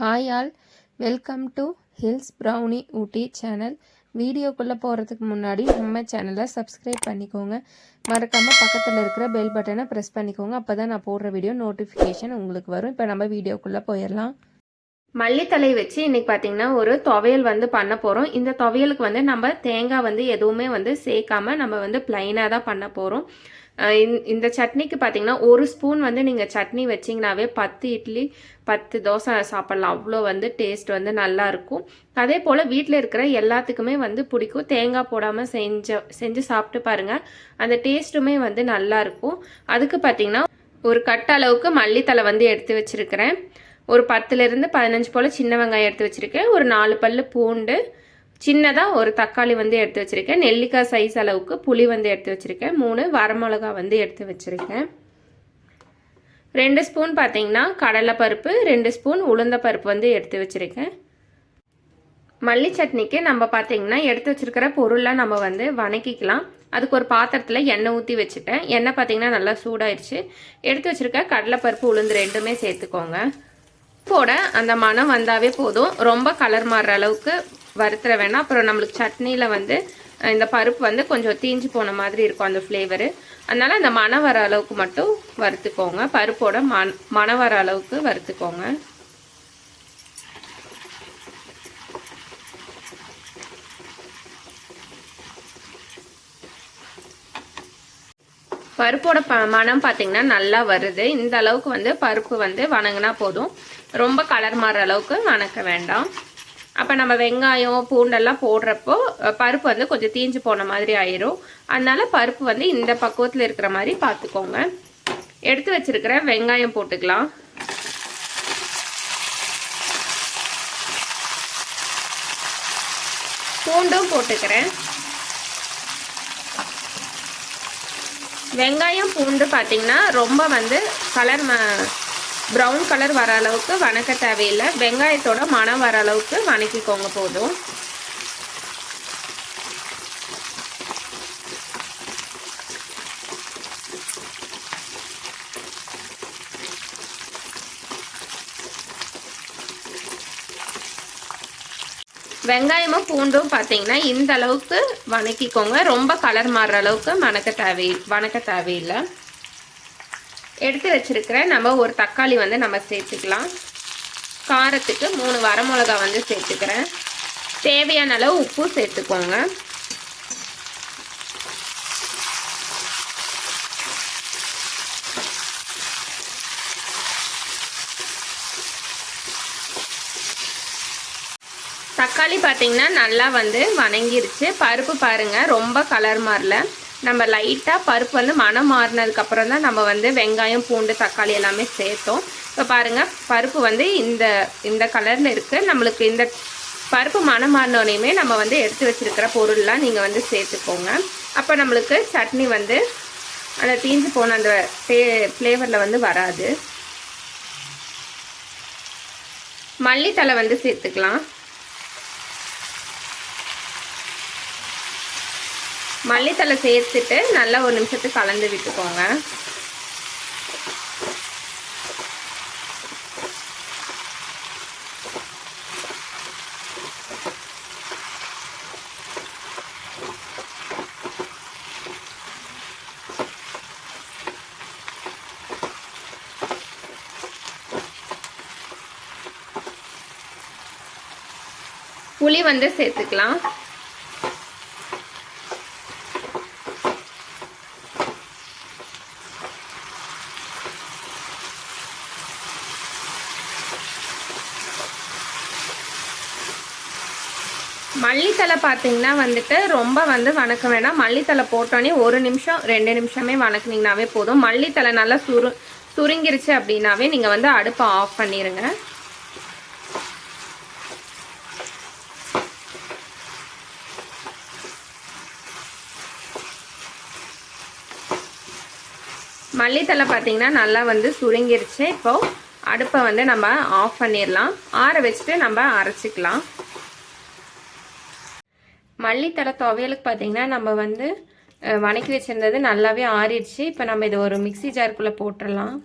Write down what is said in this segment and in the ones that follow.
Hi all, welcome to hills brownie Ooty channel. வீடியோக்குள்ளே போகிறதுக்கு முன்னாடி நம்ம சேனலை சப்ஸ்கிரைப் பண்ணிக்கோங்க. மறக்காமல் பக்கத்தில் இருக்கிற பெல் பட்டனை ப்ரெஸ் பண்ணிக்கோங்க. அப்போ தான் நான் போடுற வீடியோ நோட்டிஃபிகேஷன் உங்களுக்கு வரும். இப்போ நம்ம வீடியோக்குள்ளே போயிடலாம். மல்லித்தலை வச்சு இன்றைக்கி பார்த்திங்கன்னா ஒரு துவையல் பண்ண போகிறோம். இந்த துவையலுக்கு நம்ம தேங்காய் எதுவுமே சேர்க்காம நம்ம ப்ளைனாக தான் பண்ண போகிறோம். இந்த சட்னிக்கு பார்த்தீங்கன்னா ஒரு ஸ்பூன் நீங்கள் சட்னி வச்சிங்கனாவே 10 இட்லி 10 தோசை சாப்பிட்லாம். அவ்வளோ டேஸ்ட் நல்லா இருக்கும். அதே போல் வீட்டில் இருக்கிற எல்லாத்துக்குமே பிடிக்கும். தேங்காய் போடாமல் செஞ்சு சாப்பிட்டு பாருங்கள். அந்த டேஸ்ட்டுமே நல்லா இருக்கும். அதுக்கு பார்த்தீங்கன்னா ஒரு கட்ட அளவுக்கு மல்லித்தலை எடுத்து வச்சுருக்கிறேன். ஒரு 10லேருந்து 15 போல் சின்ன வெங்காயம் எடுத்து வச்சுருக்கேன். ஒரு 4 பல்லு பூண்டு, சின்னதாக ஒரு தக்காளி எடுத்து வச்சுருக்கேன். நெல்லிக்காய் சைஸ் அளவுக்கு புளி எடுத்து வச்சுருக்கேன். 3 வரமிளகா எடுத்து வச்சுருக்கேன். 2 ஸ்பூன் பார்த்தீங்கன்னா கடலைப்பருப்பு, 2 ஸ்பூன் உளுந்த பருப்பு எடுத்து வச்சுருக்கேன். மல்லி சட்னிக்கு நம்ம பார்த்தீங்கன்னா எடுத்து வச்சுருக்கிற பொருள்லாம் நம்ம வணக்கிக்கலாம். அதுக்கு ஒரு பாத்திரத்தில் எண்ணெய் ஊற்றி வச்சுட்டேன். எண்ணெய் பார்த்தீங்கன்னா நல்லா சூடாயிடுச்சு. எடுத்து வச்சுருக்க கடலைப்பருப்பு உளுந்து ரெண்டுமே சேர்த்துக்கோங்க. போட அந்த மனம் வந்தாவே போதும். ரொம்ப கலர் மாறுற அளவுக்கு வறுத்துற வேணாம். அப்புறம் நம்மளுக்கு சட்னியில் இந்த பருப்பு கொஞ்சம் தீஞ்சு போன மாதிரி இருக்கும் அந்த ஃப்ளேவரு. அதனால் அந்த மணம் வர அளவுக்கு மட்டும் வறுத்துக்கோங்க. பருப்போட மணம் வர அளவுக்கு வறுத்துக்கோங்க. பருப்போட மணம் பார்த்திங்கன்னா நல்லா வருது. இந்த அளவுக்கு பருப்பு வணங்கினா போதும். ரொம்ப கலர் மாறுற அளவுக்கு வணக்க வேண்டாம். அப்போ நம்ம வெங்காயம் பூண்டெல்லாம் போடுறப்போ பருப்பு கொஞ்சம் தீஞ்சு போன மாதிரி ஆயிரும். அதனால பருப்பு இந்த பக்குவத்தில் இருக்கிற மாதிரி பார்த்துக்கோங்க. எடுத்து வச்சிருக்கிற வெங்காயம் போட்டுக்கலாம். பூண்டும் போட்டுக்கிறேன். வெங்காயம் பூண்டு பார்த்தீங்கன்னா ரொம்ப கலர் ப்ரௌன் கலர் வர அளவுக்கு வணக்க தேவையில்லை. வெங்காயத்தோட மணம் வர அளவுக்கு வணக்கிக்கோங்க போதும். வெங்காயமும் பூண்டும் பார்த்தீங்கன்னா இந்த அளவுக்கு வணக்கிக்கோங்க. ரொம்ப கலர் மாறுற அளவுக்கு வணக்க தேவையில்லை. எடுத்து வச்சிருக்கிற நம்ம ஒரு தக்காளி நம்ம சேர்த்துக்கலாம். காரத்துக்கு 3 வரமிளகா சேர்த்துக்கிறேன். தேவையான அளவு உப்பு சேர்த்துக்கோங்க. தக்காளி பார்த்தீங்கன்னா நல்லா வணங்கிருச்சு. பருப்பு பாருங்கள் ரொம்ப கலர் மாறல. நம்ம லைட்டாக பருப்பு மணம் மாறினதுக்கப்புறம் தான் நம்ம வெங்காயம் பூண்டு தக்காளி எல்லாமே சேர்த்தோம். இப்போ பாருங்கள் பருப்பு இந்த கலரில் இருக்குது. நம்மளுக்கு இந்த பருப்பு மணம் மாறினோடனே நம்ம எடுத்து வச்சுருக்கிற பொருள்லாம் நீங்கள் சேர்த்துக்கோங்க. அப்போ நம்மளுக்கு சட்னி அந்த தீஞ்சு போன அந்த ஃப்ளேவரில் வராது. மல்லித்தலை சேர்த்துக்கலாம். மல்லித்தலை சேர்த்துட்டு நல்லா ஒரு நிமிஷத்துக்கு கலந்து விட்டுக்கோங்க. புளி சேர்த்துக்கலாம். மல்லித்தலை பார்த்தீங்கன்னா ரொம்ப வணக்க வேண்டாம். மல்லித்தலை போட்டோன்னே 1 நிமிஷம் 2 நிமிஷமே வணக்குனீங்கனாவே போதும். மல்லித்தலை நல்லா சுருங்கிருச்சு அப்படின்னாவே நீங்கள் அடுப்பை ஆஃப் பண்ணிடுங்க. மல்லித்தலை பார்த்தீங்கன்னா நல்லா சுருங்கிருச்சு. இப்போது அடுப்பை நம்ம ஆஃப் பண்ணிடலாம். ஆற வச்சுட்டு நம்ம அரைச்சிக்கலாம். மல்லித்தலை துவையலுக்கு பார்த்தீங்கன்னா நம்ம வணக்கி வச்சுருந்தது நல்லாவே ஆறிடுச்சு. இப்போ நம்ம இதை ஒரு மிக்ஸி ஜாருக்குள்ளே போட்டுடலாம்.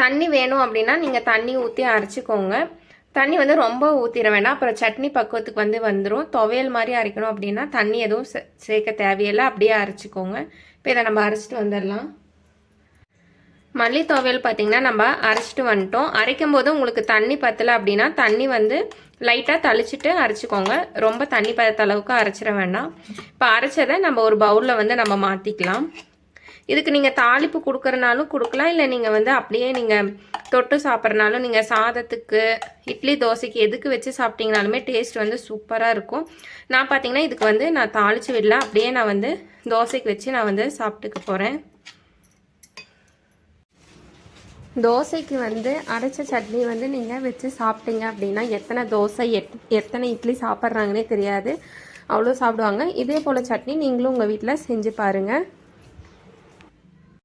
தண்ணி வேணும் அப்படின்னா நீங்கள் தண்ணி ஊற்றி அரைச்சிக்கோங்க. தண்ணி வந்து ரொம்ப ஊற்றிட வேண்டாம், அப்புறம் சட்னி பக்குவத்துக்கு வந்துடும். துவையல் மாதிரி அரைக்கணும் அப்படின்னா தண்ணி எதுவும் சேர்க்க தேவையில்லை, அப்படியே அரைச்சிக்கோங்க. இப்போ இதை நம்ம அரைச்சிட்டு வந்துடலாம். மல்லி துவையல் பார்த்திங்கன்னா நம்ம அரைச்சிட்டு வந்துட்டோம். அரைக்கும் போது உங்களுக்கு தண்ணி பத்தலை அப்படின்னா தண்ணி வந்து லைட்டாக தளிச்சிட்டு அரைச்சிக்கோங்க. ரொம்ப தண்ணி பத்த அளவுக்கு அரைச்சிட வேண்டாம். இப்போ அரைச்சதை நம்ம ஒரு பவுலில் வந்து நம்ம மாற்றிக்கலாம். இதுக்கு நீங்கள் தாளிப்பு கொடுக்குறனாலும் கொடுக்கலாம், இல்லை நீங்கள் வந்து அப்படியே நீங்கள் தொட்டு சாப்பிட்றனாலும், நீங்கள் சாதத்துக்கு இட்லி தோசைக்கு எதுக்கு வச்சு சாப்பிட்டீங்கனாலுமே டேஸ்ட் வந்து சூப்பராக இருக்கும். நான் பார்த்தீங்கன்னா இதுக்கு வந்து நான் தாளித்து விடல, அப்படியே நான் வந்து தோசைக்கு வச்சு நான் வந்து சாப்பிட்டுக்க போகிறேன். தோசைக்கு வந்து அரைச்ச சட்னி வந்து நீங்கள் வச்சு சாப்பிட்டீங்க அப்படின்னா எத்தனை தோசை எத்தனை இட்லி சாப்பிட்றாங்கன்னே தெரியாது, அவ்வளோ சாப்பிடுவாங்க. இதே போல் சட்னி நீங்களும் உங்கள் வீட்டில் செஞ்சு பாருங்கள்.